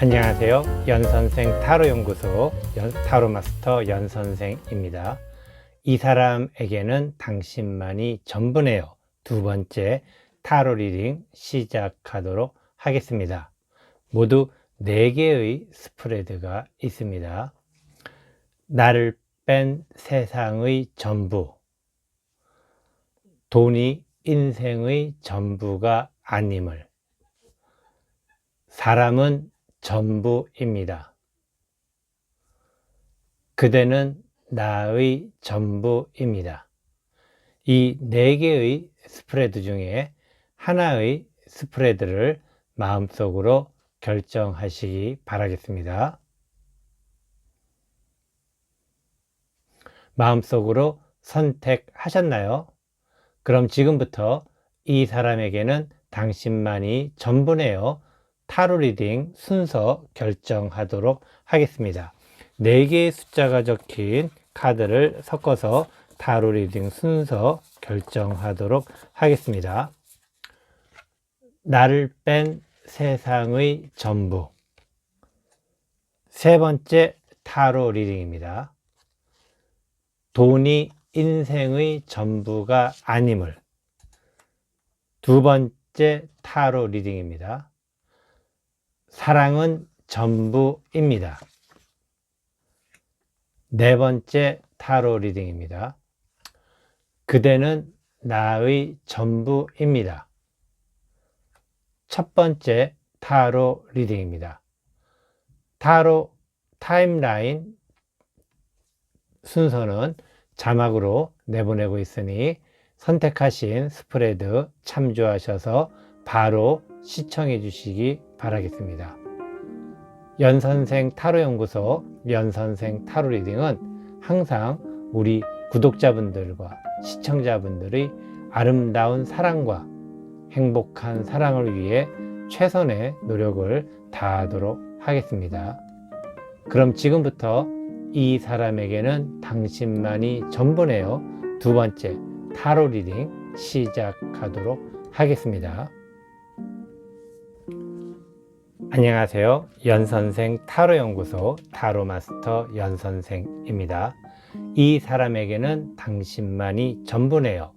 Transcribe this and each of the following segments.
안녕하세요. 연선생 타로연구소 타로마스터 연선생입니다. 이 사람에게는 당신만이 전부네요. 두 번째 타로 리딩 시작하도록 하겠습니다. 모두 4개의 스프레드가 있습니다. 나를 뺀 세상의 전부, 돈이 인생의 전부가 아님을, 사람은 전부입니다. 그대는 나의 전부입니다. 이 4개의 스프레드 중에 하나의 스프레드를 마음속으로 결정하시기 바라겠습니다. 마음속으로 선택하셨나요? 그럼 지금부터 이 사람에게는 당신만이 전부네요. 타로 리딩 순서 결정하도록 하겠습니다. 4개의 숫자가 적힌 카드를 섞어서 타로 리딩 순서 결정하도록 하겠습니다. 나를 뺀 세상의 전부. 세 번째 타로 리딩입니다. 돈이 인생의 전부가 아님을. 두 번째 타로 리딩입니다. 사랑은 전부입니다. 네 번째 타로 리딩입니다. 그대는 나의 전부입니다. 첫 번째 타로 리딩입니다. 타로 타임라인 순서는 자막으로 내보내고 있으니 선택하신 스프레드 참조하셔서 바로 시청해 주시기 바라겠습니다. 연선생 타로연구소 연선생 타로 리딩은 항상 우리 구독자분들과 시청자분들의 아름다운 사랑과 행복한 사랑을 위해 최선의 노력을 다하도록 하겠습니다. 그럼 지금부터 이 사람에게는 당신만이 전부네요. 두 번째 타로 리딩 시작하도록 하겠습니다. 안녕하세요. 연선생 타로연구소 타로마스터 연선생입니다. 이 사람에게는 당신만이 전부네요.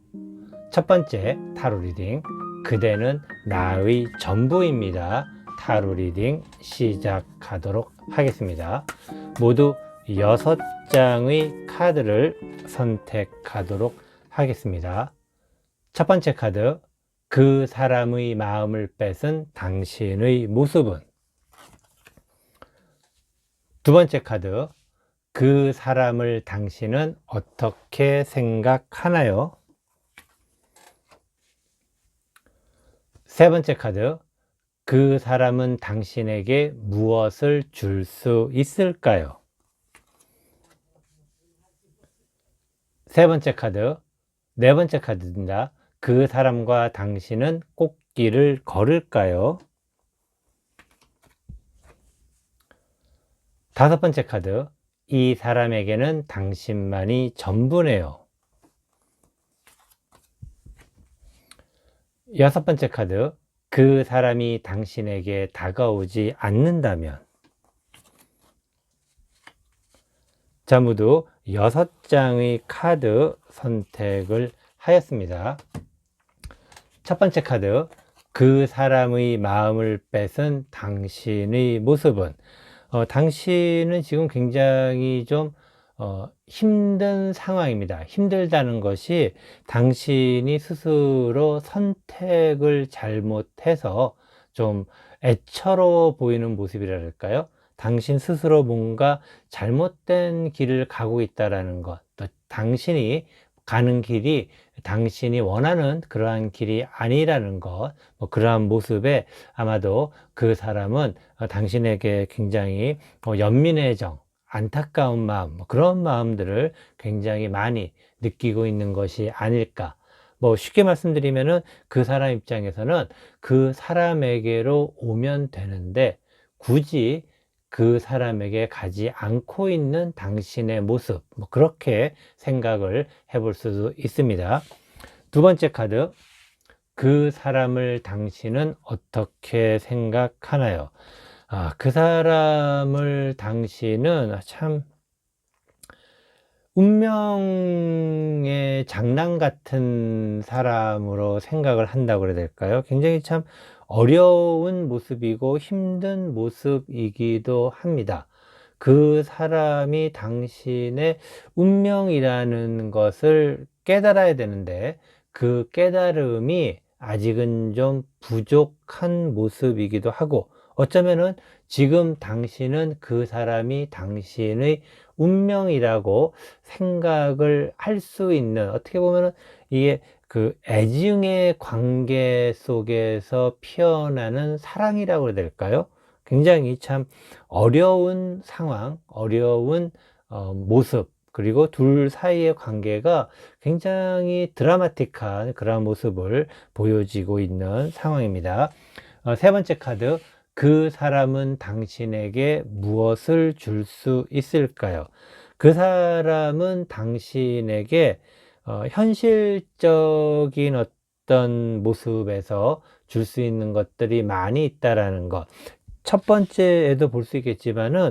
첫 번째 타로 리딩, 그대는 나의 전부입니다. 타로 리딩 시작하도록 하겠습니다. 모두 6장의 카드를 선택하도록 하겠습니다. 첫 번째 카드, 그 사람의 마음을 뺏은 당신의 모습은. 두 번째 카드, 그 사람을 당신은 어떻게 생각하나요? 세 번째 카드, 그 사람은 당신에게 무엇을 줄 수 있을까요? 세 번째 카드, 네 번째 카드입니다. 그 사람과 당신은 꽃길을 걸을까요? 다섯 번째 카드, 이 사람에게는 당신만이 전부네요. 여섯 번째 카드, 그 사람이 당신에게 다가오지 않는다면. 자, 모두 6장의 카드 선택을 하였습니다. 첫 번째 카드, 그 사람의 마음을 뺏은 당신의 모습은. 당신은 지금 굉장히 좀 힘든 상황입니다. 힘들다는 것이 당신이 스스로 선택을 잘못해서 좀 애처로워 보이는 모습이랄까요? 당신 스스로 뭔가 잘못된 길을 가고 있다라는 것, 또 당신이 가는 길이 당신이 원하는 그러한 길이 아니라는 것, 그러한 모습에 아마도 그 사람은 당신에게 굉장히 연민의 정, 안타까운 마음, 그런 마음들을 굉장히 많이 느끼고 있는 것이 아닐까. 쉽게 말씀드리면은 그 사람 입장에서는 그 사람에게로 오면 되는데 굳이 그 사람에게 가지 않고 있는 당신의 모습, 그렇게 생각을 해볼 수도 있습니다. 두 번째 카드, 그 사람을 당신은 어떻게 생각하나요? 그 사람을 당신은 참 운명의 장난 같은 사람으로 생각을 한다고 그래야 될까요? 굉장히 참 어려운 모습이고 힘든 모습이기도 합니다. 그 사람이 당신의 운명이라는 것을 깨달아야 되는데 그 깨달음이 아직은 좀 부족한 모습이기도 하고, 어쩌면은 지금 당신은 그 사람이 당신의 운명이라고 생각을 할 수 있는, 어떻게 보면은 이게 그 애증의 관계 속에서 피어나는 사랑이라고 해야 될까요? 굉장히 참 어려운 상황, 어려운 모습, 그리고 둘 사이의 관계가 굉장히 드라마틱한 그런 모습을 보여지고 있는 상황입니다. 세 번째 카드, 그 사람은 당신에게 무엇을 줄 수 있을까요? 그 사람은 당신에게 현실적인 어떤 모습에서 줄 수 있는 것들이 많이 있다라는 것. 첫 번째에도 볼 수 있겠지만은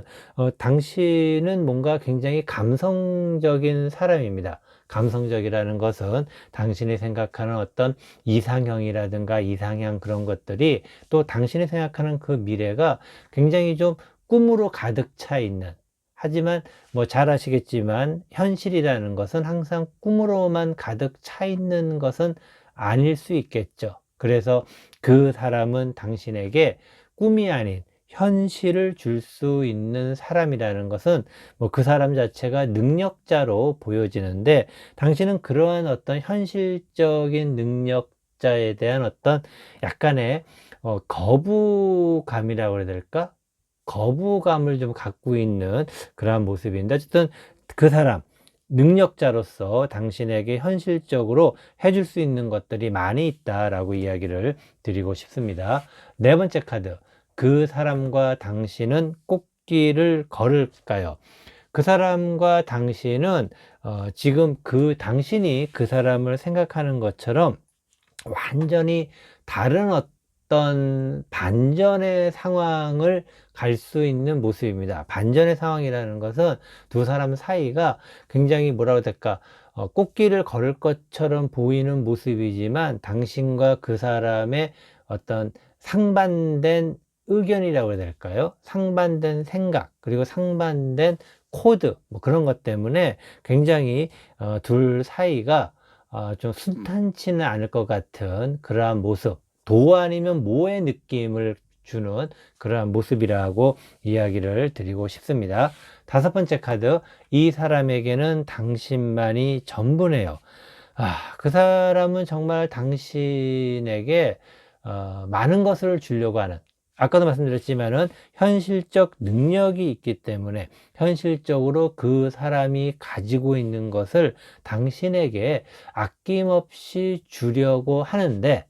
당신은 뭔가 굉장히 감성적인 사람입니다. 감성적이라는 것은 당신이 생각하는 어떤 이상형이라든가 이상향, 그런 것들이 또 당신이 생각하는 그 미래가 굉장히 좀 꿈으로 가득 차 있는, 하지만 뭐 잘 아시겠지만 현실이라는 것은 항상 꿈으로만 가득 차 있는 것은 아닐 수 있겠죠. 그래서 그 사람은 당신에게 꿈이 아닌 현실을 줄 수 있는 사람이라는 것은 뭐 그 사람 자체가 능력자로 보여지는데, 당신은 그러한 어떤 현실적인 능력자에 대한 어떤 약간의 거부감이라고 해야 될까? 거부감을 좀 갖고 있는 그러한 모습인데, 어쨌든 그 사람 능력자로서 당신에게 현실적으로 해줄 수 있는 것들이 많이 있다라고 이야기를 드리고 싶습니다. 네 번째 카드, 그 사람과 당신은 꽃길을 걸을까요? 그 사람과 당신은 지금 그 당신이 그 사람을 생각하는 것처럼 완전히 다른 어떤 반전의 상황을 갈 수 있는 모습입니다. 반전의 상황이라는 것은 두 사람 사이가 굉장히 뭐라고 해야 될까, 꽃길을 걸을 것처럼 보이는 모습이지만 당신과 그 사람의 어떤 상반된 의견이라고 해야 될까요? 상반된 생각, 그리고 상반된 코드, 뭐 그런 것 때문에 굉장히 둘 사이가 좀 순탄치는 않을 것 같은 그러한 모습, 도 아니면 모의 느낌을 주는 그러한 모습이라고 이야기를 드리고 싶습니다. 다섯 번째 카드, 이 사람에게는 당신만이 전부네요. 그 사람은 정말 당신에게 많은 것을 주려고 하는, 아까도 말씀드렸지만은 현실적 능력이 있기 때문에 현실적으로 그 사람이 가지고 있는 것을 당신에게 아낌없이 주려고 하는데,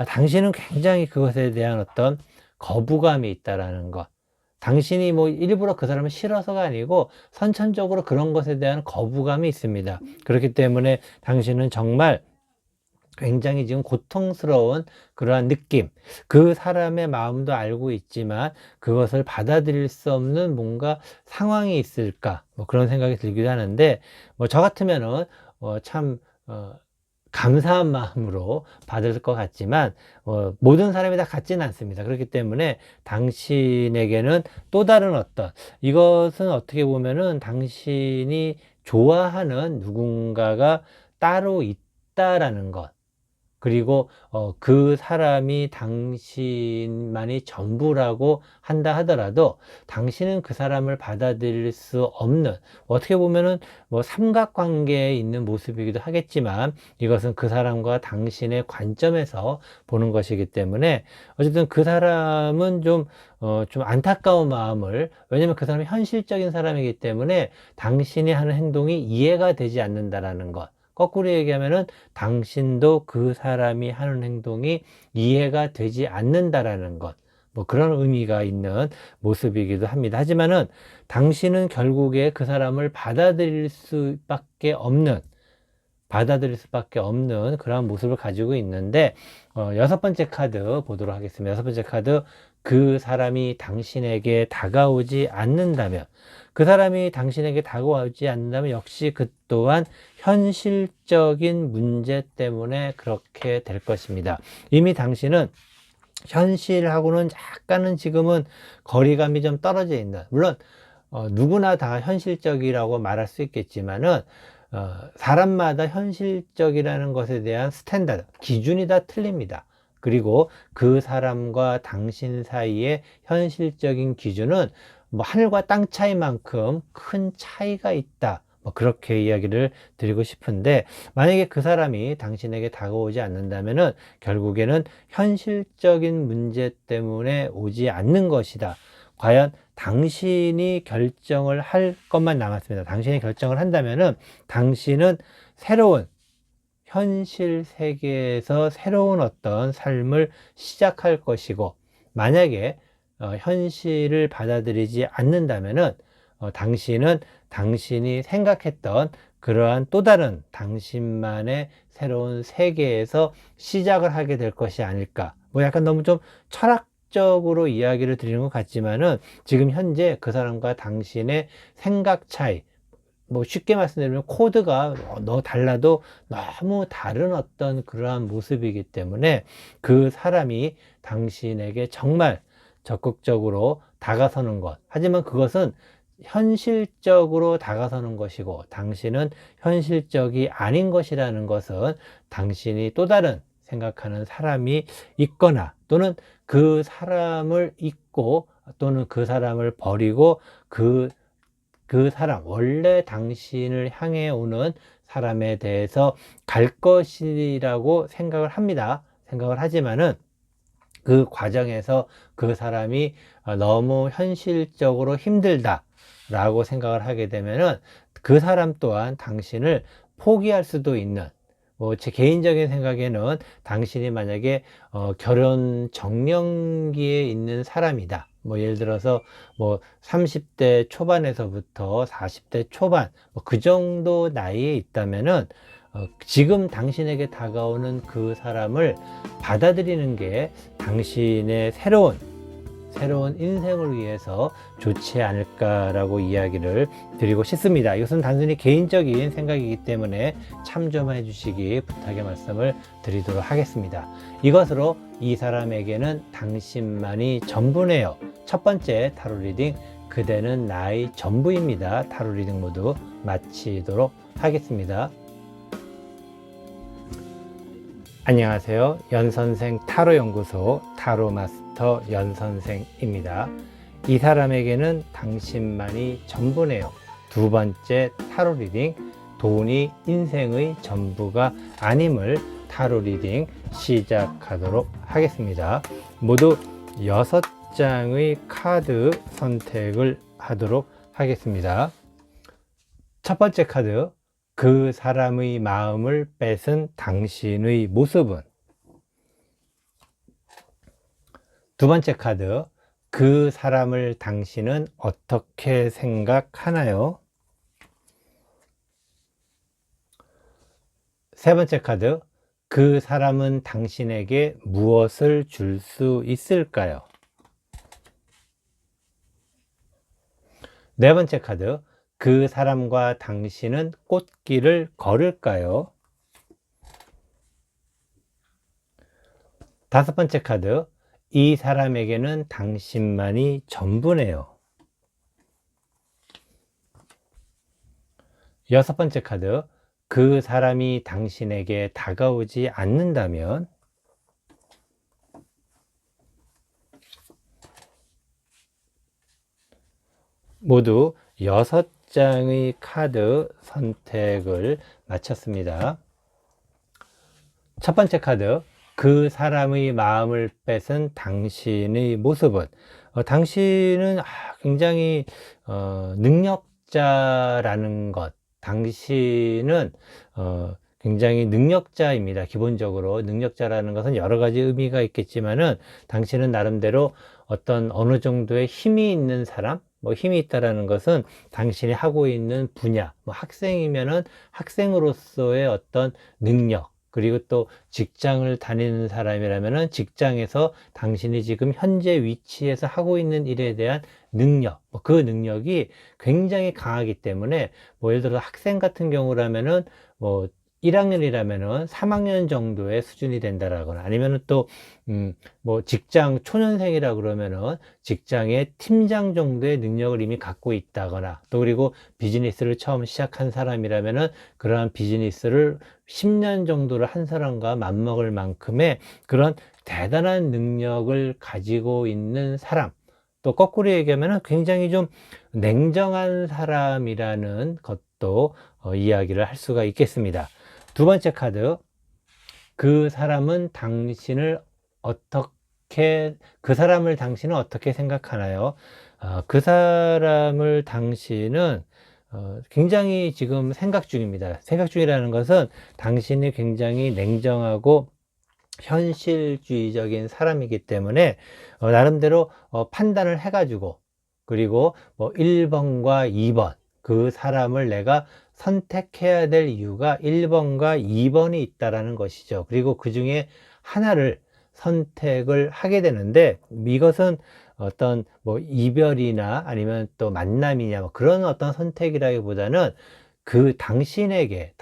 당신은 굉장히 그것에 대한 어떤 거부감이 있다라는 것. 당신이 뭐 일부러 그 사람을 싫어서가 아니고 선천적으로 그런 것에 대한 거부감이 있습니다. 그렇기 때문에 당신은 정말 굉장히 지금 고통스러운 그러한 느낌, 그 사람의 마음도 알고 있지만 그것을 받아들일 수 없는 뭔가 상황이 있을까, 뭐 그런 생각이 들기도 하는데, 뭐 저 같으면은 참 감사한 마음으로 받을 것 같지만 모든 사람이 다 같지는 않습니다. 그렇기 때문에 당신에게는 또 다른 어떤, 이것은 어떻게 보면은 당신이 좋아하는 누군가가 따로 있다라는 것, 그리고 그 사람이 당신만이 전부라고 한다 하더라도 당신은 그 사람을 받아들일 수 없는, 어떻게 보면은 뭐 삼각관계에 있는 모습이기도 하겠지만 이것은 그 사람과 당신의 관점에서 보는 것이기 때문에 어쨌든 그 사람은 좀 안타까운 마음을, 왜냐면 그 사람이 현실적인 사람이기 때문에 당신이 하는 행동이 이해가 되지 않는다라는 것, 거꾸로 얘기하면은 당신도 그 사람이 하는 행동이 이해가 되지 않는다라는 것, 뭐 그런 의미가 있는 모습이기도 합니다. 하지만은 당신은 결국에 그 사람을 받아들일 수밖에 없는 그러한 모습을 가지고 있는데, 여섯 번째 카드 보도록 하겠습니다. 여섯 번째 카드, 그 사람이 당신에게 다가오지 않는다면, 그 사람이 당신에게 다가오지 않는다면 역시 그 또한 현실적인 문제 때문에 그렇게 될 것입니다. 이미 당신은 현실하고는 약간은 지금은 거리감이 좀 떨어져 있는, 물론 누구나 다 현실적이라고 말할 수 있겠지만은 사람마다 현실적이라는 것에 대한 스탠다드, 기준이 다 틀립니다. 그리고 그 사람과 당신 사이의 현실적인 기준은 뭐 하늘과 땅 차이만큼 큰 차이가 있다. 뭐 그렇게 이야기를 드리고 싶은데, 만약에 그 사람이 당신에게 다가오지 않는다면은 결국에는 현실적인 문제 때문에 오지 않는 것이다. 과연 당신이 결정을 할 것만 남았습니다. 당신이 결정을 한다면은 당신은 새로운 현실 세계에서 새로운 어떤 삶을 시작할 것이고, 만약에 현실을 받아들이지 않는다면은 당신은 당신이 생각했던 그러한 또 다른 당신만의 새로운 세계에서 시작을 하게 될 것이 아닐까. 뭐 약간 너무 좀 철학적으로 이야기를 드리는 것 같지만은 지금 현재 그 사람과 당신의 생각 차이, 뭐 쉽게 말씀드리면 코드가 달라도 너무 다른 어떤 그러한 모습이기 때문에 그 사람이 당신에게 정말 적극적으로 다가서는 것, 하지만 그것은 현실적으로 다가서는 것이고 당신은 현실적이 아닌 것이라는 것은 당신이 또 다른 생각하는 사람이 있거나, 또는 그 사람을 잊고, 또는 그 사람을 버리고 그 사람, 원래 당신을 향해 오는 사람에 대해서 갈 것이라고 생각을 합니다. 생각을 하지만은 그 과정에서 그 사람이 너무 현실적으로 힘들다 라고 생각을 하게 되면은 그 사람 또한 당신을 포기할 수도 있는, 뭐 제 개인적인 생각에는 당신이 만약에 결혼 정년기에 있는 사람이다, 뭐 예를 들어서 뭐 30대 초반에서부터 40대 초반, 뭐 그 정도 나이에 있다면은 지금 당신에게 다가오는 그 사람을 받아들이는 게 당신의 새로운 인생을 위해서 좋지 않을까라고 이야기를 드리고 싶습니다. 이것은 단순히 개인적인 생각이기 때문에 참조해 주시기 부탁의 말씀을 드리도록 하겠습니다. 이것으로 이 사람에게는 당신만이 전부네요. 첫 번째 타로 리딩, 그대는 나의 전부입니다. 타로 리딩 모두 마치도록 하겠습니다. 안녕하세요. 연선생 타로연구소 타로마스터 연선생입니다. 이 사람에게는 당신만이 전부네요. 두 번째 타로 리딩, 돈이 인생의 전부가 아님을 타로 리딩 시작하도록 하겠습니다. 모두 6장의 카드 선택을 하도록 하겠습니다. 첫 번째 카드, 그 사람의 마음을 뺏은 당신의 모습은? 두 번째 카드, 그 사람을 당신은 어떻게 생각하나요? 세 번째 카드, 그 사람은 당신에게 무엇을 줄 수 있을까요? 네 번째 카드, 그 사람과 당신은 꽃길을 걸을까요? 다섯 번째 카드, 이 사람에게는 당신만이 전부네요. 여섯 번째 카드, 그 사람이 당신에게 다가오지 않는다면? 모두 6장의 카드 선택을 마쳤습니다. 첫 번째 카드, 그 사람의 마음을 뺏은 당신의 모습은? 당신은 굉장히 능력자라는 것, 당신은 굉장히 능력자입니다. 기본적으로 능력자라는 것은 여러 가지 의미가 있겠지만은 당신은 나름대로 어느 정도의 힘이 있는 사람, 뭐 힘이 있다라는 것은 당신이 하고 있는 분야, 뭐 학생이면은 학생으로서의 어떤 능력, 그리고 또 직장을 다니는 사람이라면은 직장에서 당신이 지금 현재 위치에서 하고 있는 일에 대한 능력, 그 능력이 굉장히 강하기 때문에 뭐 예를 들어 학생 같은 경우라면은 뭐 1학년이라면은 3학년 정도의 수준이 된다라거나 아니면은 또 뭐 직장 초년생이라 그러면은 직장의 팀장 정도의 능력을 이미 갖고 있다거나 또 그리고 비즈니스를 처음 시작한 사람이라면은 그러한 비즈니스를 10년 정도를 한 사람과 맞먹을 만큼의 그런 대단한 능력을 가지고 있는 사람, 또 거꾸로 얘기하면 굉장히 좀 냉정한 사람이라는 것도 이야기를 할 수가 있겠습니다. 두 번째 카드, 그 사람은 당신을 그 사람을 당신은 어떻게 생각하나요? 그 사람을 당신은 굉장히 지금 생각 중입니다. 생각 중이라는 것은 당신이 굉장히 냉정하고 현실주의적인 사람이기 때문에 나름대로 판단을 해가지고 그리고 뭐 1번과 2번 그 사람을 내가 선택해야 될 이유가 1번과 2번이 있다라는 것이죠. 그리고 그 중에 하나를 선택을 하게 되는데 이것은 어떤 뭐 이별이나 아니면 또 만남이냐 뭐 그런 어떤 선택이라기보다는 그 당신에게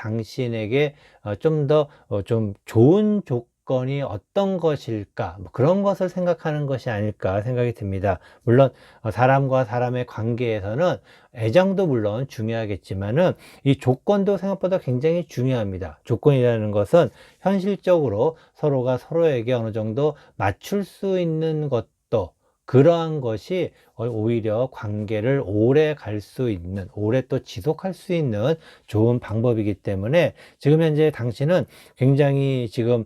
좀 더 좀 좋은 조건이 어떤 것일까 뭐 그런 것을 생각하는 것이 아닐까 생각이 듭니다. 물론 사람과 사람의 관계에서는 애정도 물론 중요하겠지만은 이 조건도 생각보다 굉장히 중요합니다. 조건이라는 것은 현실적으로 서로가 서로에게 어느 정도 맞출 수 있는 것도 그러한 것이 오히려 관계를 오래 갈 수 있는, 오래 또 지속할 수 있는 좋은 방법이기 때문에 지금 현재 당신은 굉장히 지금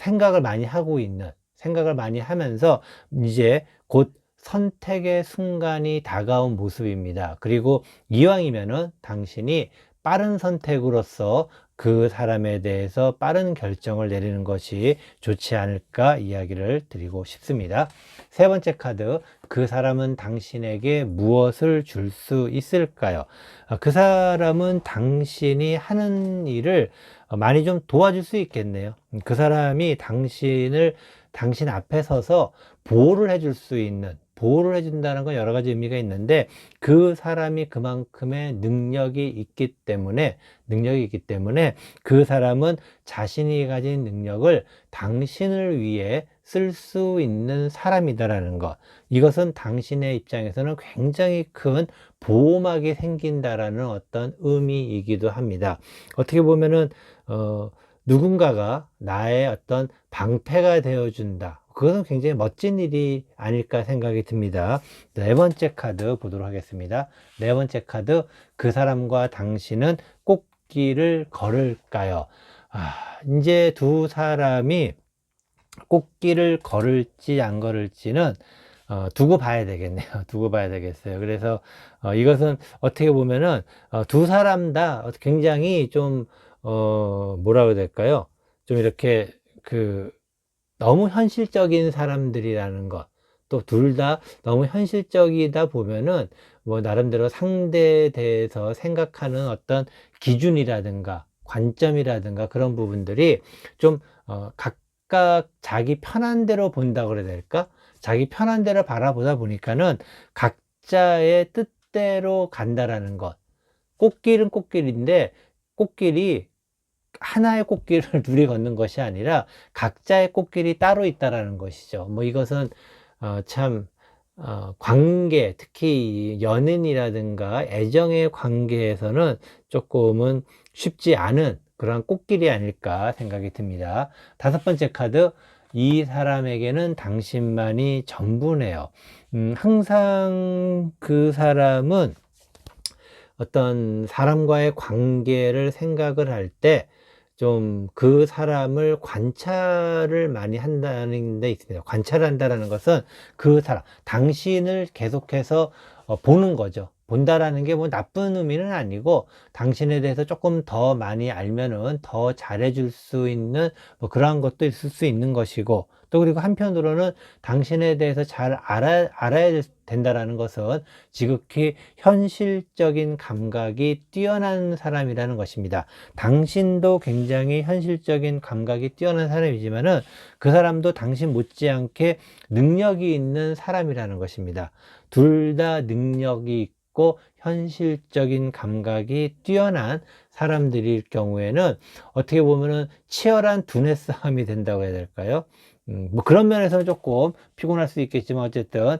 생각을 많이 하고 있는, 생각을 많이 하면서 이제 곧 선택의 순간이 다가온 모습입니다. 그리고 이왕이면은 당신이 빠른 선택으로서 그 사람에 대해서 빠른 결정을 내리는 것이 좋지 않을까 이야기를 드리고 싶습니다. 세 번째 카드, 그 사람은 당신에게 무엇을 줄 수 있을까요? 그 사람은 당신이 하는 일을 많이 좀 도와줄 수 있겠네요. 그 사람이 당신 앞에 서서 보호를 해줄 수 있는, 보호를 해준다는 건 여러 가지 의미가 있는데 그 사람이 그만큼의 능력이 있기 때문에 그 사람은 자신이 가진 능력을 당신을 위해 쓸 수 있는 사람이다라는 것, 이것은 당신의 입장에서는 굉장히 큰 보호막이 생긴다라는 어떤 의미이기도 합니다. 어떻게 보면은 누군가가 나의 어떤 방패가 되어준다, 그것은 굉장히 멋진 일이 아닐까 생각이 듭니다. 네 번째 카드 보도록 하겠습니다. 네 번째 카드, 그 사람과 당신은 꽃길을 걸을까요? 이제 두 사람이 꽃길을 걸을지 안 걸을지는 두고 봐야 되겠네요. 두고 봐야 되겠어요. 그래서 이것은 어떻게 보면은 두 사람 다 굉장히 좀 뭐라고 해야 될까요? 좀 이렇게 너무 현실적인 사람들이라는 것, 또 둘 다 너무 현실적이다 보면은 뭐 나름대로 상대에 대해서 생각하는 어떤 기준이라든가 관점이라든가 그런 부분들이 좀 각각 자기 편한 대로 본다고 그래야 될까? 자기 편한 대로 바라보다 보니까는 각자의 뜻대로 간다라는 것. 꽃길은 꽃길인데 꽃길이 하나의 꽃길을 둘이 걷는 것이 아니라 각자의 꽃길이 따로 있다라는 것이죠. 뭐 이것은 참 관계, 특히 연인이라든가 애정의 관계에서는 조금은 쉽지 않은 그런 꽃길이 아닐까 생각이 듭니다. 다섯 번째 카드, 이 사람에게는 당신만이 전부네요. 항상 그 사람은 어떤 사람과의 관계를 생각을 할 때 좀 그 사람을 관찰을 많이 한다는 데 있습니다. 관찰한다라는 것은 그 사람, 당신을 계속해서 보는 거죠. 본다라는 게 뭐 나쁜 의미는 아니고 당신에 대해서 조금 더 많이 알면은 더 잘해줄 수 있는 뭐 그러한 것도 있을 수 있는 것이고, 또 그리고 한편으로는 당신에 대해서 잘 알아야 된다라는 것은 지극히 현실적인 감각이 뛰어난 사람이라는 것입니다. 당신도 굉장히 현실적인 감각이 뛰어난 사람이지만은 그 사람도 당신 못지않게 능력이 있는 사람이라는 것입니다. 둘 다 능력이 있고 현실적인 감각이 뛰어난 사람들일 경우에는 어떻게 보면은 치열한 두뇌 싸움이 된다고 해야 될까요? 뭐 그런 면에서는 조금 피곤할 수 있겠지만 어쨌든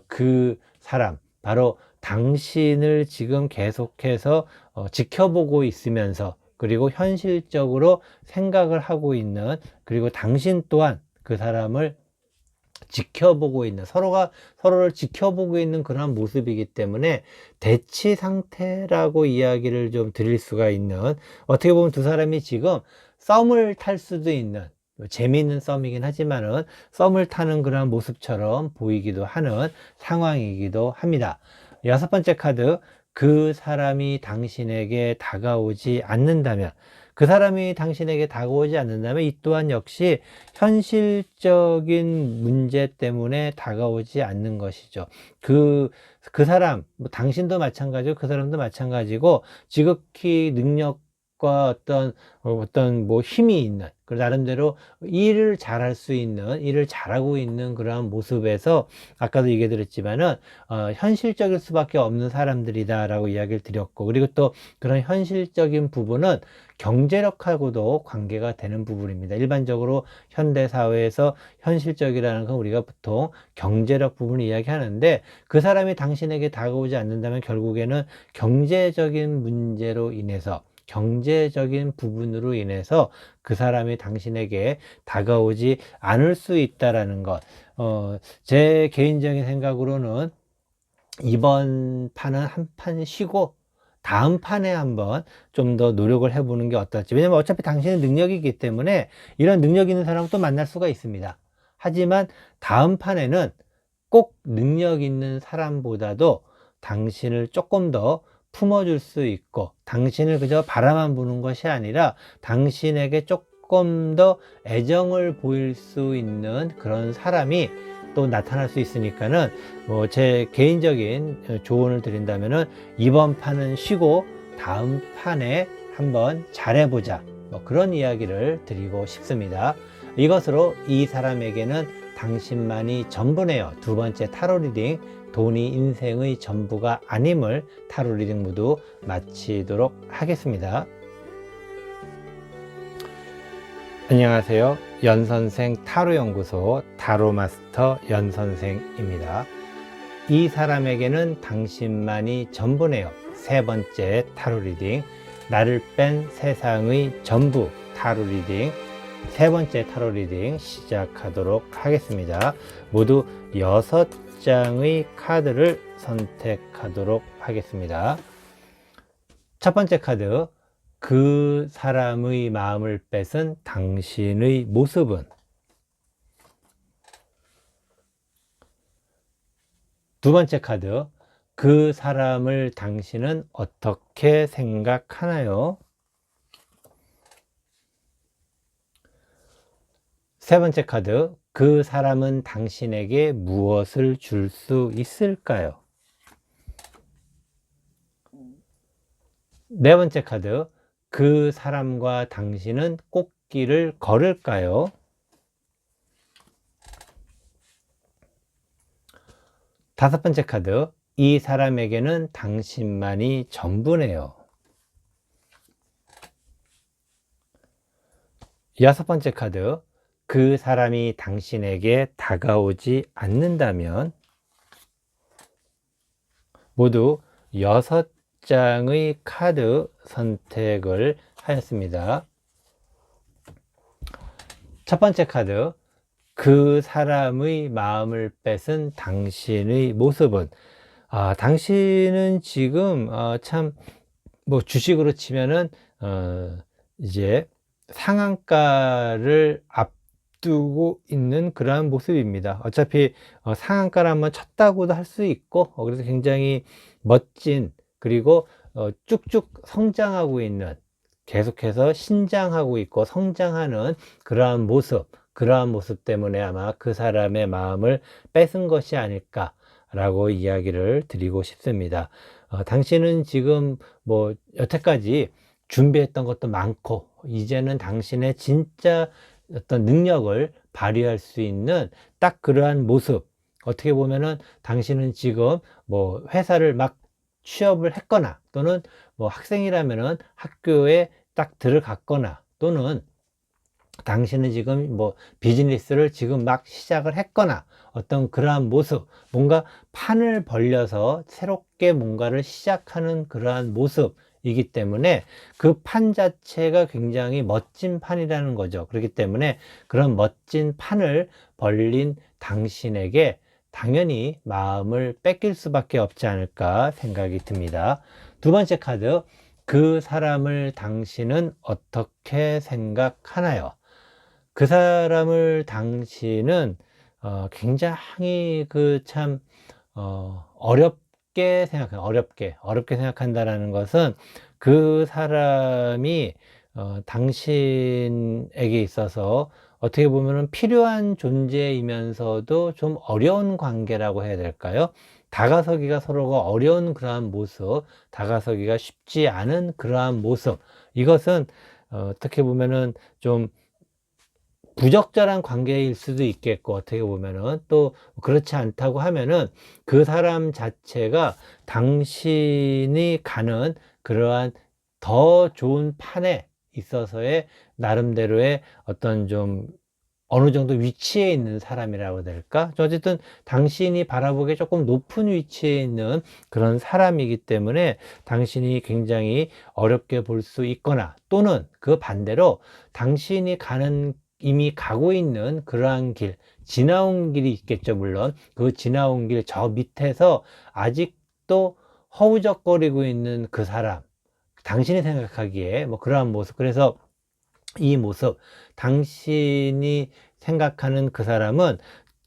그 사람, 바로 당신을 지금 계속해서 지켜보고 있으면서, 그리고 현실적으로 생각을 하고 있는, 그리고 당신 또한 그 사람을 지켜보고 있는, 서로가 서로를 지켜보고 있는 그런 모습이기 때문에 대치 상태라고 이야기를 좀 드릴 수가 있는, 어떻게 보면 두 사람이 지금 썸을 탈 수도 있는, 재미있는 썸이긴 하지만은 썸을 타는 그런 모습처럼 보이기도 하는 상황이기도 합니다. 여섯 번째 카드, 그 사람이 당신에게 다가오지 않는다면, 그 사람이 당신에게 다가오지 않는다면 이 또한 역시 현실적인 문제 때문에 다가오지 않는 것이죠. 그 사람, 뭐 당신도 마찬가지고 그 사람도 마찬가지고 지극히 능력과 어떤 뭐 힘이 있는, 그 나름대로 일을 잘할 수 있는, 일을 잘하고 있는 그러한 모습에서, 아까도 얘기 드렸지만은 현실적일 수밖에 없는 사람들이다라고 이야기를 드렸고, 그리고 또 그런 현실적인 부분은 경제력하고도 관계가 되는 부분입니다. 일반적으로 현대 사회에서 현실적이라는 건 우리가 보통 경제력 부분을 이야기하는데, 그 사람이 당신에게 다가오지 않는다면 결국에는 경제적인 문제로 인해서, 경제적인 부분으로 인해서 그 사람이 당신에게 다가오지 않을 수 있다라는 것. 제 개인적인 생각으로는 이번 판은 한 판 쉬고 다음 판에 한번 좀 더 노력을 해보는 게 어떨지. 왜냐면 어차피 당신의 능력이 있기 때문에 이런 능력 있는 사람을 또 만날 수가 있습니다. 하지만 다음 판에는 꼭 능력 있는 사람보다도 당신을 조금 더 품어줄 수 있고, 당신을 그저 바라만 보는 것이 아니라 당신에게 조금 더 애정을 보일 수 있는 그런 사람이 또 나타날 수 있으니까는, 뭐 제 개인적인 조언을 드린다면은 이번 판은 쉬고 다음 판에 한번 잘해보자, 뭐 그런 이야기를 드리고 싶습니다. 이것으로 이 사람에게는 당신만이 전부네요. 두 번째 타로 리딩, 돈이 인생의 전부가 아님을 타로 리딩 모두 마치도록 하겠습니다. 안녕하세요. 연선생 타로연구소 타로마스터 연선생입니다. 이 사람에게는 당신만이 전부네요. 세 번째 타로 리딩, 나를 뺀 세상의 전부 타로 리딩, 세 번째 타로 리딩 시작하도록 하겠습니다. 모두 6장의 카드를 선택하도록 하겠습니다. 첫 번째 카드, 그 사람의 마음을 뺏은 당신의 모습은? 두 번째 카드, 그 사람을 당신은 어떻게 생각하나요? 세 번째 카드, 그 사람은 당신에게 무엇을 줄 수 있을까요? 네 번째 카드, 그 사람과 당신은 꽃길을 걸을까요? 다섯 번째 카드, 이 사람에게는 당신만이 전부네요. 여섯 번째 카드, 그 사람이 당신에게 다가오지 않는다면? 모두 6장의 카드 선택을 하였습니다. 첫 번째 카드, 그 사람의 마음을 뺏은 당신의 모습은? 당신은 지금 참 뭐 주식으로 치면은 이제 상한가를 앞두고 있는 그러한 모습입니다. 어차피 상한가를 한번 쳤다고도 할 수 있고, 그래서 굉장히 멋진, 그리고 쭉쭉 성장하고 있는, 계속해서 신장하고 있고 성장하는 그러한 모습 때문에 아마 그 사람의 마음을 뺏은 것이 아닐까라고 이야기를 드리고 싶습니다. 당신은 지금 뭐 여태까지 준비했던 것도 많고, 이제는 당신의 진짜 어떤 능력을 발휘할 수 있는 딱 그러한 모습. 어떻게 보면은 당신은 지금 뭐 회사를 막 취업을 했거나, 또는 뭐 학생이라면은 학교에 딱 들어갔거나, 또는 당신은 지금 뭐 비즈니스를 지금 막 시작을 했거나, 어떤 그러한 모습, 뭔가 판을 벌려서 새롭게 뭔가를 시작하는 그러한 모습이기 때문에 그 판 자체가 굉장히 멋진 판이라는 거죠. 그렇기 때문에 그런 멋진 판을 벌린 당신에게 당연히 마음을 뺏길 수밖에 없지 않을까 생각이 듭니다. 두 번째 카드, 그 사람을 당신은 어떻게 생각하나요? 그 사람을 당신은 굉장히 어렵게 생각해요. 어렵게 생각한다라는 것은, 그 사람이 당신에게 있어서 어떻게 보면은 필요한 존재이면서도 좀 어려운 관계라고 해야 될까요? 다가서기가 서로가 어려운 그러한 모습, 다가서기가 쉽지 않은 그러한 모습, 이것은 어떻게 보면은 좀 부적절한 관계일 수도 있겠고, 어떻게 보면은 또 그렇지 않다고 하면은 그 사람 자체가 당신이 가는 그러한 더 좋은 판에 있어서의 나름대로의 어떤 좀 어느 정도 위치에 있는 사람이라고 해야 될까? 어쨌든 당신이 바라보기에 조금 높은 위치에 있는 그런 사람이기 때문에 당신이 굉장히 어렵게 볼 수 있거나, 또는 그 반대로 당신이 이미 가고 있는 그러한 길, 지나온 길이 있겠죠. 물론 그 지나온 길 저 밑에서 아직도 허우적거리고 있는 그 사람, 당신이 생각하기에 뭐 그러한 모습, 그래서 이 모습, 당신이 생각하는 그 사람은,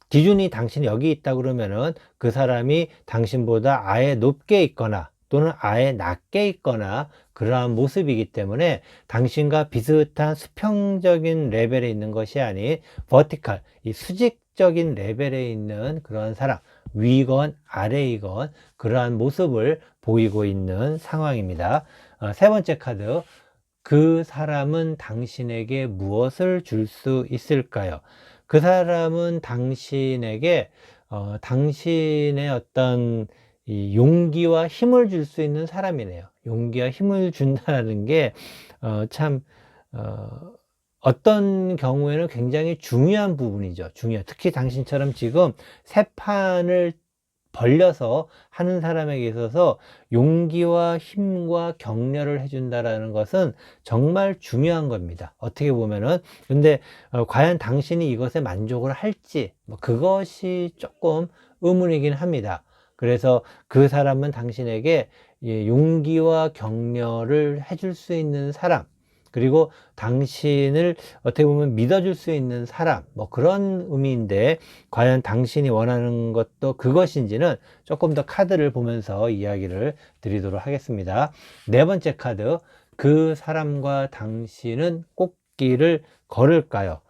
기준이 당신이 여기 있다 그러면은 그 사람이 당신보다 아예 높게 있거나, 또는 아예 낮게 있거나 그러한 모습이기 때문에 당신과 비슷한 수평적인 레벨에 있는 것이 아닌 버티컬, 이 수직적인 레벨에 있는 그런 사람, 위건 아래이건 그러한 모습을 보이고 있는 상황입니다. 세 번째 카드, 그 사람은 당신에게 무엇을 줄 수 있을까요? 그 사람은 당신에게 당신의 어떤 이 용기와 힘을 줄 수 있는 사람이네요. 용기와 힘을 준다는 게 참 어떤 경우에는 굉장히 중요한 부분이죠. 특히 당신처럼 지금 새 판을 벌려서 하는 사람에게 있어서 용기와 힘과 격려를 해준다라는 것은 정말 중요한 겁니다. 어떻게 보면은. 근데 과연 당신이 이것에 만족을 할지, 뭐 그것이 조금 의문이긴 합니다. 그래서 그 사람은 당신에게 용기와 격려를 해줄 수 있는 사람, 그리고 당신을 어떻게 보면 믿어줄 수 있는 사람, 뭐 그런 의미인데, 과연 당신이 원하는 것도 그것인지는 조금 더 카드를 보면서 이야기를 드리도록 하겠습니다. 네 번째 카드, 그 사람과 당신은 꽃길을 걸을까요?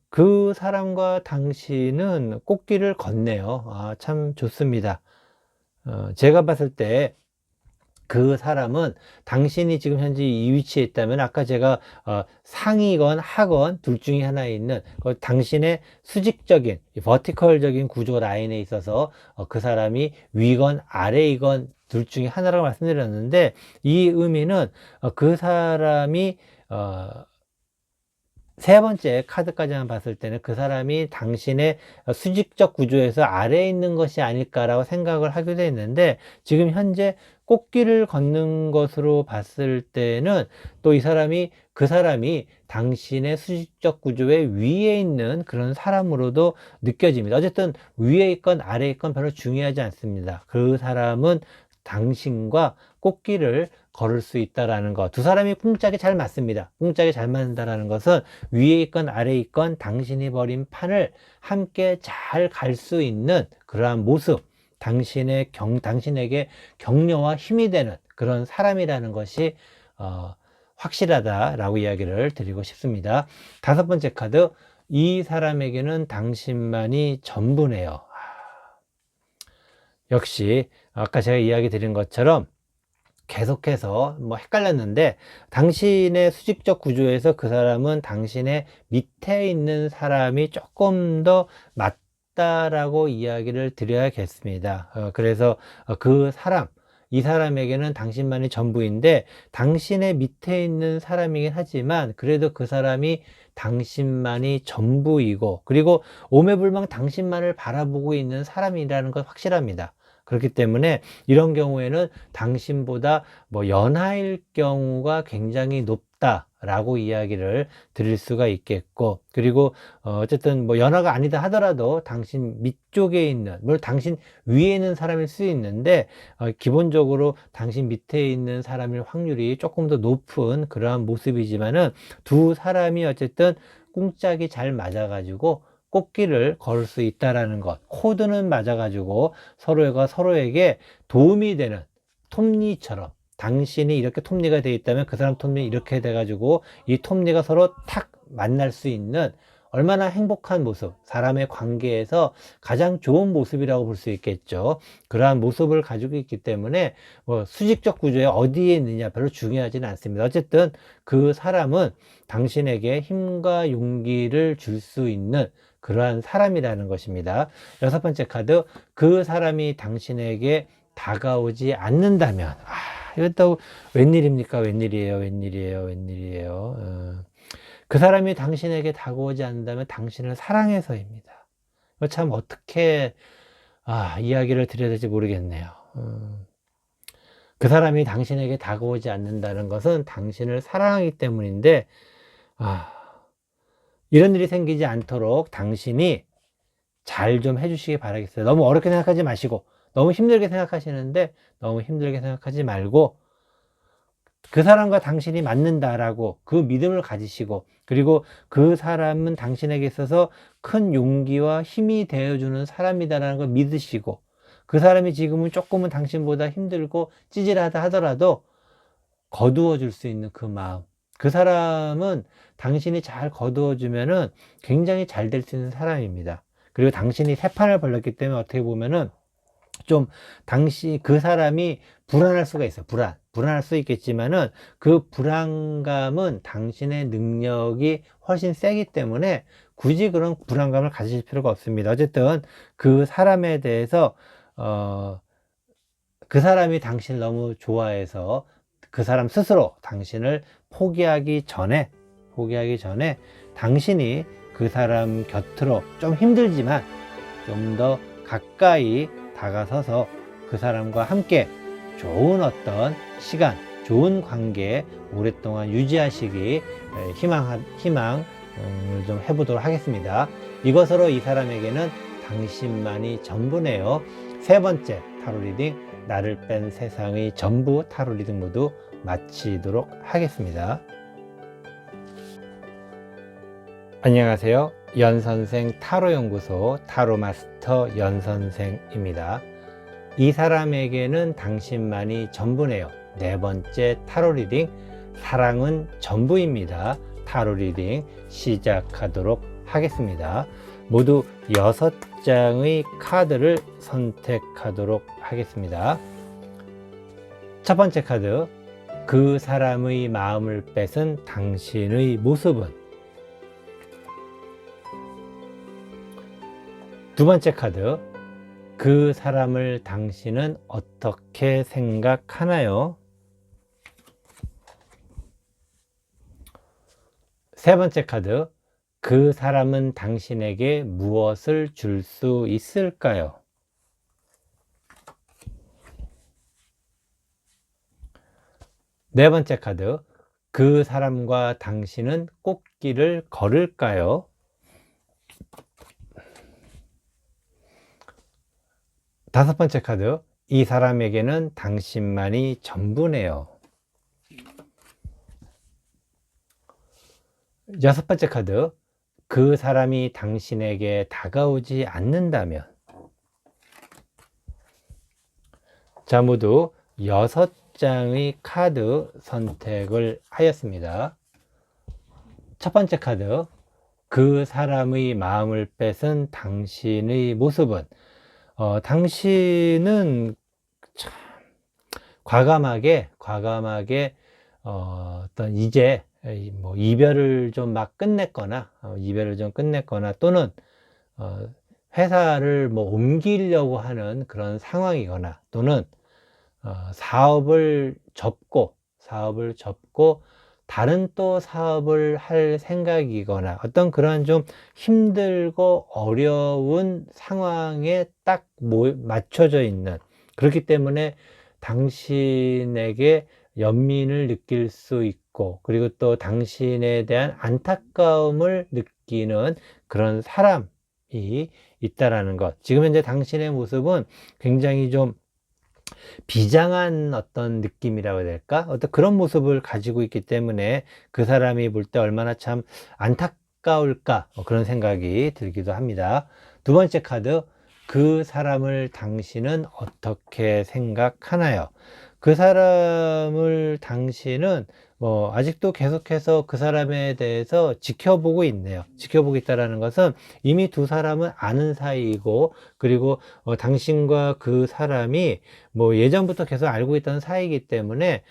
그 사람과 당신은 꽃길을 걷네요. 참 좋습니다. 제가 봤을 때 그 사람은, 당신이 지금 현재 이 위치에 있다면, 아까 제가 상이건 하건 둘 중에 하나에 있는 당신의 수직적인 버티컬적인 구조 라인에 있어서 그 사람이 위건 아래이건 둘 중에 하나라고 말씀드렸는데, 이 의미는 그 사람이 세 번째 카드까지만 봤을 때는 그 사람이 당신의 수직적 구조에서 아래에 있는 것이 아닐까라고 생각을 하게 되었는데, 지금 현재 꽃길을 걷는 것으로 봤을 때는 또 그 사람이 당신의 수직적 구조의 위에 있는 그런 사람으로도 느껴집니다. 어쨌든 위에 있건 아래에 있건 별로 중요하지 않습니다. 그 사람은 당신과 꽃길을 걸을 수 있다라는 것. 두 사람이 꿍짝이 잘 맞습니다. 꿍짝이 잘 맞는다라는 것은 위에 있건 아래에 있건 당신이 벌인 판을 함께 잘 갈 수 있는 그러한 모습, 당신에게 격려와 힘이 되는 그런 사람이라는 것이 확실하다라고 이야기를 드리고 싶습니다. 다섯 번째 카드, 이 사람에게는 당신만이 전부네요. 역시 아까 제가 이야기 드린 것처럼 계속해서 뭐 헷갈렸는데, 당신의 수직적 구조에서 그 사람은 당신의 밑에 있는 사람이 조금 더 맞다라고 이야기를 드려야겠습니다. 그래서 이 사람에게는 당신만이 전부인데 당신의 밑에 있는 사람이긴 하지만 그래도 그 사람이 당신만이 전부이고, 그리고 오매불망 당신만을 바라보고 있는 사람이라는 건 확실합니다. 그렇기 때문에 이런 경우에는 당신보다 연하일 경우가 굉장히 높다라고 이야기를 드릴 수가 있겠고, 그리고 어쨌든 연하가 아니다 하더라도 당신 밑쪽에 있는, 물론 당신 위에 있는 사람일 수 있는데 기본적으로 당신 밑에 있는 사람일 확률이 조금 더 높은 그러한 모습이지만은, 두 사람이 어쨌든 꿍짝이 잘 맞아가지고 꽃길을 걸을 수 있다라는 것, 코드는 맞아가지고 서로가 서로에게 도움이 되는, 톱니처럼 당신이 이렇게 톱니가 되어 있다면 그 사람 톱니 이렇게 돼가지고 이 톱니가 서로 탁 만날 수 있는 얼마나 행복한 모습, 사람의 관계에서 가장 좋은 모습이라고 볼 수 있겠죠. 그러한 모습을 가지고 있기 때문에 수직적 구조에 어디에 있느냐 별로 중요하지는 않습니다. 어쨌든 그 사람은 당신에게 힘과 용기를 줄 수 있는 그러한 사람이라는 것입니다. 여섯 번째 카드, 그 사람이 당신에게 다가오지 않는다면, 이것도 웬일입니까? 웬일이에요. 그 사람이 당신에게 다가오지 않는다면 당신을 사랑해서입니다. 참 어떻게 이야기를 드려야 될지 모르겠네요. 그 사람이 당신에게 다가오지 않는다는 것은 당신을 사랑하기 때문인데, 이런 일이 생기지 않도록 당신이 잘 좀 해주시기 바라겠어요. 너무 어렵게 생각하지 마시고, 너무 힘들게 생각하시는데 너무 힘들게 생각하지 말고, 그 사람과 당신이 맞는다라고 그 믿음을 가지시고, 그리고 그 사람은 당신에게 있어서 큰 용기와 힘이 되어주는 사람이다라는 걸 믿으시고, 그 사람이 지금은 조금은 당신보다 힘들고 찌질하다 하더라도 거두어 줄 수 있는 그 마음, 그 사람은 당신이 잘 거두어 주면은 굉장히 잘 될 수 있는 사람입니다. 그리고 당신이 새 판을 벌렸기 때문에 어떻게 보면은 좀 그 사람이 불안할 수가 있어요. 불안할 수 있겠지만은 그 불안감은 당신의 능력이 훨씬 세기 때문에 굳이 그런 불안감을 가지실 필요가 없습니다. 어쨌든 그 사람에 대해서 그 사람이 당신을 너무 좋아해서 그 사람 스스로 당신을 포기하기 전에 당신이 그 사람 곁으로 좀 힘들지만 좀 더 가까이 다가서서 그 사람과 함께 좋은 어떤 시간, 좋은 관계 오랫동안 유지하시기 희망을 좀 해보도록 하겠습니다. 이것으로 이 사람에게는 당신만이 전부네요. 세 번째 타로 리딩, 나를 뺀 세상의 전부 타로 리딩 모두 마치도록 하겠습니다. 안녕하세요. 연선생 타로연구소 타로마스터 연선생입니다. 이 사람에게는 당신만이 전부네요. 네 번째 타로 리딩, 사랑은 전부입니다. 타로 리딩 시작하도록 하겠습니다. 모두 6장의 카드를 선택하도록 하겠습니다. 첫 번째 카드, 그 사람의 마음을 뺏은 당신의 모습은? 두 번째 카드, 그 사람을 당신은 어떻게 생각하나요? 세 번째 카드, 그 사람은 당신에게 무엇을 줄 수 있을까요? 네 번째 카드, 그 사람과 당신은 꽃길을 걸을까요? 다섯 번째 카드, 이 사람에게는 당신만이 전부네요. 여섯 번째 카드, 그 사람이 당신에게 다가오지 않는다면. 자, 모두 6장의 카드 선택을 하였습니다. 첫 번째 카드, 그 사람의 마음을 뺏은 당신의 모습은, 당신은 참 과감하게 어떤 이제 뭐 이별을 좀 막 끝냈거나 또는 회사를 뭐 옮기려고 하는 그런 상황이거나, 또는 사업을 접고 다른 또 사업을 할 생각이거나, 어떤 그런 좀 힘들고 어려운 상황에 딱 맞춰져 있는, 그렇기 때문에 당신에게 연민을 느낄 수 있고, 그리고 또 당신에 대한 안타까움을 느끼는 그런 사람이 있다라는 것. 지금 현재 당신의 모습은 굉장히 좀 비장한 어떤 느낌이라고 해야 될까? 어떤 그런 모습을 가지고 있기 때문에 그 사람이 볼 때 얼마나 참 안타까울까? 그런 생각이 들기도 합니다. 두 번째 카드, 그 사람을 당신은 어떻게 생각하나요? 그 사람을 당신은 뭐 아직도 계속해서 그 사람에 대해서 지켜보고 있네요. 지켜보고 있다는 것은 이미 두 사람은 아는 사이이고, 그리고 당신과 그 사람이 뭐 예전부터 계속 알고 있던 사이이기 때문에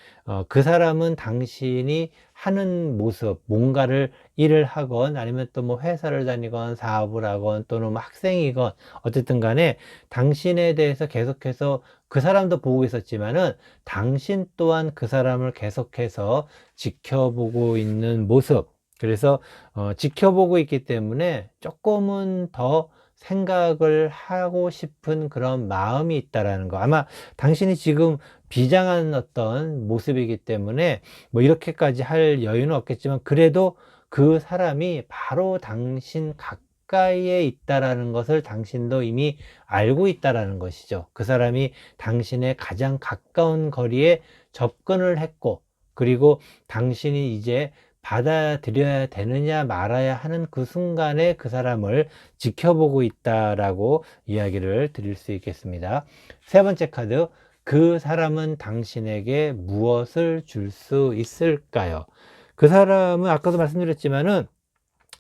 그 사람은 당신이 하는 모습, 뭔가를 일을 하건, 아니면 또 뭐 회사를 다니건 사업을 하건, 또는 뭐 학생이건, 어쨌든 간에 당신에 대해서 계속해서 그 사람도 보고 있었지만은 당신 또한 그 사람을 계속해서 지켜보고 있는 모습. 그래서 지켜보고 있기 때문에 조금은 더 생각을 하고 싶은 그런 마음이 있다라는 거. 아마 당신이 지금 비장한 어떤 모습이기 때문에 뭐 이렇게까지 할 여유는 없겠지만, 그래도 그 사람이 바로 당신 가까이에 있다라는 것을 당신도 이미 알고 있다라는 것이죠. 그 사람이 당신의 가장 가까운 거리에 접근을 했고, 그리고 당신이 이제 받아들여야 되느냐 말아야 하는 그 순간에 그 사람을 지켜보고 있다라고 이야기를 드릴 수 있겠습니다. 세 번째 카드, 그 사람은 당신에게 무엇을 줄 수 있을까요? 그 사람은 아까도 말씀드렸지만은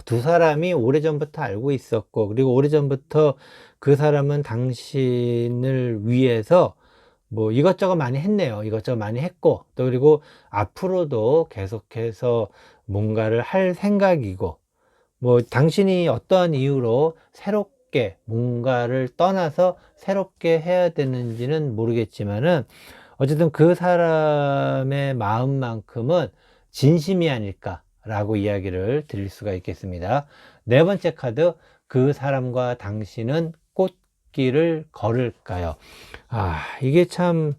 두 사람이 오래전부터 알고 있었고, 그리고 오래전부터 그 사람은 당신을 위해서 뭐 이것저것 많이 했네요. 이것저것 많이 했고, 또 그리고 앞으로도 계속해서 뭔가를 할 생각이고, 뭐 당신이 어떠한 이유로 새롭게 뭔가를 떠나서 새롭게 해야 되는지는 모르겠지만은, 어쨌든 그 사람의 마음만큼은 진심이 아닐까라고 이야기를 드릴 수가 있겠습니다. 네 번째 카드, 그 사람과 당신은 꽃길을 걸을까요? 이게 참,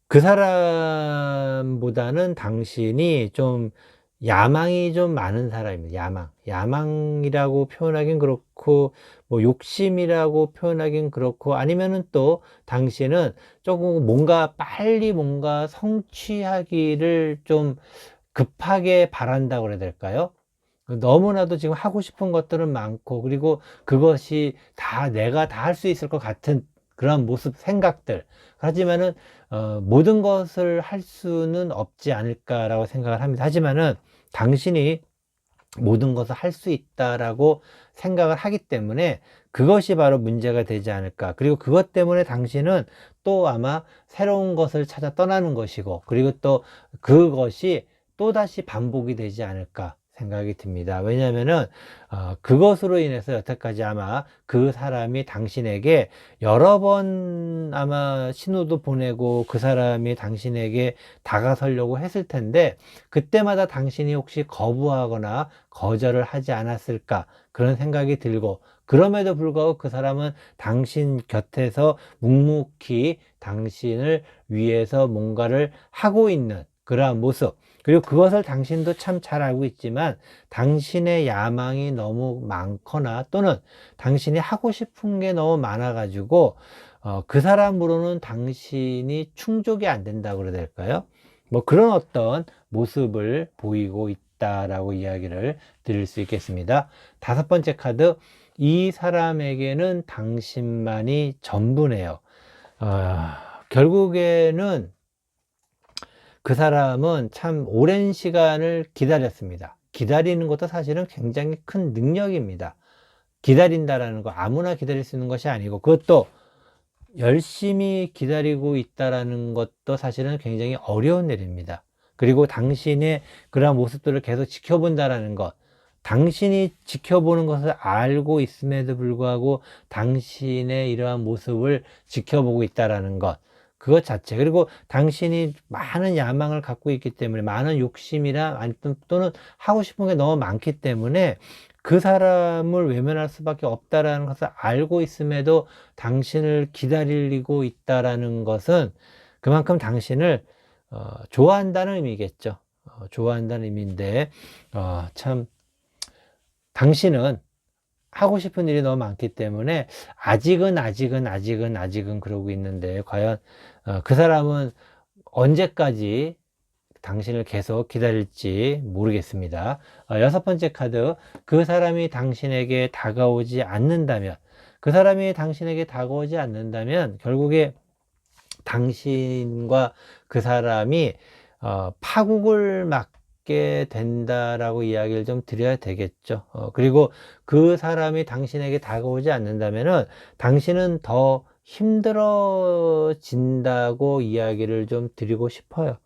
그 사람보다는 당신이 좀 야망이 좀 많은 사람입니다. 야망이라고 표현하긴 그렇고, 뭐 욕심이라고 표현하긴 그렇고, 아니면은 또 당신은 조금 뭔가 성취하기를 좀 급하게 바란다고 그래야 될까요? 너무나도 지금 하고 싶은 것들은 많고, 그리고 그것이 다 내가 다 할 수 있을 것 같은 그런 모습, 생각들. 하지만은 모든 것을 할 수는 없지 않을까라고 생각을 합니다. 하지만은 당신이 모든 것을 할 수 있다라고 생각을 하기 때문에 그것이 바로 문제가 되지 않을까. 그리고 그것 때문에 당신은 또 아마 새로운 것을 찾아 떠나는 것이고, 그리고 또 그것이 또다시 반복이 되지 않을까 생각이 듭니다. 왜냐하면은 그것으로 인해서 여태까지 아마 그 사람이 당신에게 여러 번 아마 신호도 보내고, 그 사람이 당신에게 다가서려고 했을 텐데, 그때마다 당신이 혹시 거부하거나 거절을 하지 않았을까, 그런 생각이 들고, 그럼에도 불구하고 그 사람은 당신 곁에서 묵묵히 당신을 위해서 뭔가를 하고 있는 그러한 모습, 그리고 그것을 당신도 참 잘 알고 있지만, 당신의 야망이 너무 많거나, 또는 당신이 하고 싶은 게 너무 많아 가지고 그 사람으로는 당신이 충족이 안 된다고 그래야 될까요? 뭐 그런 어떤 모습을 보이고 있다라고 이야기를 드릴 수 있겠습니다. 5번째 카드, 이 사람에게는 당신만이 전부네요. 결국에는 그 사람은 참 오랜 시간을 기다렸습니다. 기다리는 것도 사실은 굉장히 큰 능력입니다. 기다린다라는 거 아무나 기다릴 수 있는 것이 아니고, 그것도 열심히 기다리고 있다라는 것도 사실은 굉장히 어려운 일입니다. 그리고 당신의 그러한 모습들을 계속 지켜본다라는 것, 당신이 지켜보는 것을 알고 있음에도 불구하고 당신의 이러한 모습을 지켜보고 있다라는 것, 그것 자체, 그리고 당신이 많은 야망을 갖고 있기 때문에, 많은 욕심이나 또는 하고 싶은 게 너무 많기 때문에 그 사람을 외면할 수밖에 없다라는 것을 알고 있음에도 당신을 기다리고 있다라는 것은 그만큼 당신을 좋아한다는 의미겠죠. 좋아한다는 의미인데, 참 당신은 하고 싶은 일이 너무 많기 때문에 아직은 그러고 있는데, 과연 그 사람은 언제까지 당신을 계속 기다릴지 모르겠습니다. 6번째 카드, 그 사람이 당신에게 다가오지 않는다면, 그 사람이 당신에게 다가오지 않는다면 결국에 당신과 그 사람이 파국을 맞게 된다라고 이야기를 좀 드려야 되겠죠. 그리고 그 사람이 당신에게 다가오지 않는다면은 당신은 더 힘들어진다고 이야기를 좀 드리고 싶어요.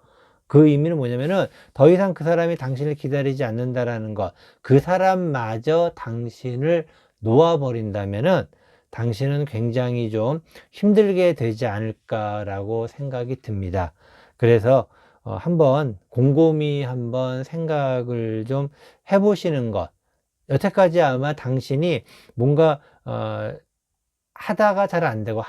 그 의미는 뭐냐면은 더 이상 그 사람이 당신을 기다리지 않는다라는 것, 그 사람마저 당신을 놓아버린다면은 당신은 굉장히 좀 힘들게 되지 않을까라고 생각이 듭니다. 그래서 한번 곰곰이 한번 생각을 좀 해보시는 것, 여태까지 아마 당신이 뭔가 하다가 잘 안 되고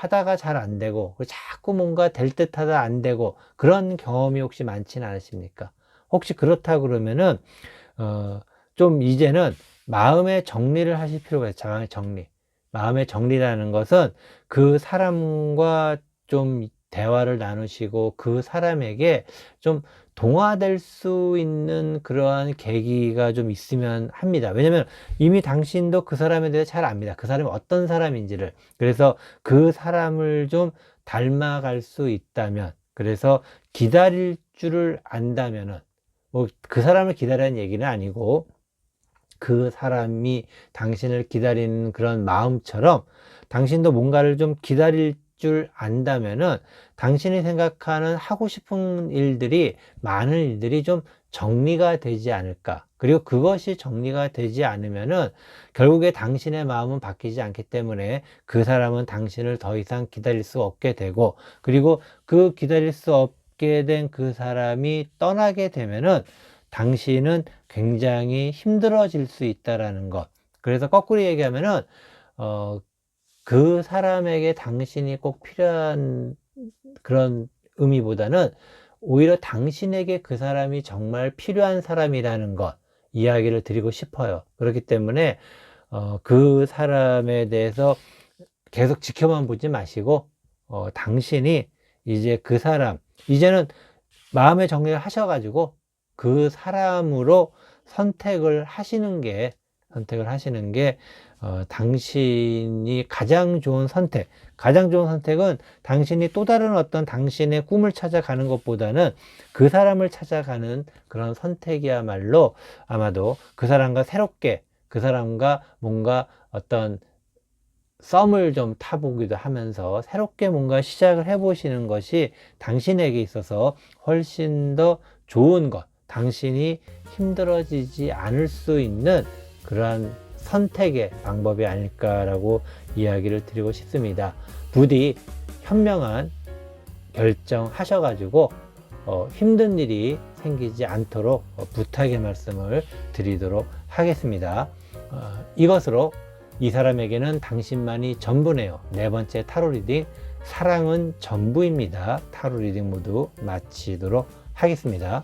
자꾸 뭔가 될 듯하다 안 되고, 그런 경험이 혹시 많지는 않으십니까? 혹시 그렇다 그러면은 좀 이제는 마음의 정리를 하실 필요가 있어요. 마음의 정리라는 것은 그 사람과 좀 대화를 나누시고 그 사람에게 좀 동화될 수 있는 그러한 계기가 좀 있으면 합니다. 왜냐면 이미 당신도 그 사람에 대해 잘 압니다. 그 사람이 어떤 사람인지를. 그래서 그 사람을 좀 닮아갈 수 있다면, 그래서 기다릴 줄을 안다면은, 뭐 그 사람을 기다리는 얘기는 아니고 그 사람이 당신을 기다리는 그런 마음처럼 당신도 뭔가를 좀 기다릴 줄 안다면은 당신이 생각하는 하고 싶은 일들이, 많은 일들이 좀 정리가 되지 않을까. 그리고 그것이 정리가 되지 않으면은 결국에 당신의 마음은 바뀌지 않기 때문에 그 사람은 당신을 더 이상 기다릴 수 없게 되고, 그리고 그 기다릴 수 없게 된 그 사람이 떠나게 되면은 당신은 굉장히 힘들어질 수 있다라는 것. 그래서 거꾸로 얘기하면은 그 사람에게 당신이 꼭 필요한 그런 의미보다는 오히려 당신에게 그 사람이 정말 필요한 사람이라는 것, 이야기를 드리고 싶어요. 그렇기 때문에 그 사람에 대해서 계속 지켜만 보지 마시고 당신이 이제 그 사람, 이제는 마음의 정리를 하셔가지고 그 사람으로 선택을 하시는 게 당신이 가장 좋은 선택은 당신이 또 다른 어떤 당신의 꿈을 찾아가는 것보다는 그 사람을 찾아가는 그런 선택이야말로 아마도 그 사람과 뭔가 어떤 썸을 좀 타보기도 하면서 새롭게 뭔가 시작을 해보시는 것이 당신에게 있어서 훨씬 더 좋은 것, 당신이 힘들어지지 않을 수 있는 그러한 선택의 방법이 아닐까라고 이야기를 드리고 싶습니다. 부디 현명한 결정하셔가지고 힘든 일이 생기지 않도록 부탁의 말씀을 드리도록 하겠습니다. 이것으로 이 사람에게는 당신만이 전부네요. 4번째 타로 리딩, 사랑은 전부입니다. 타로 리딩 모두 마치도록 하겠습니다.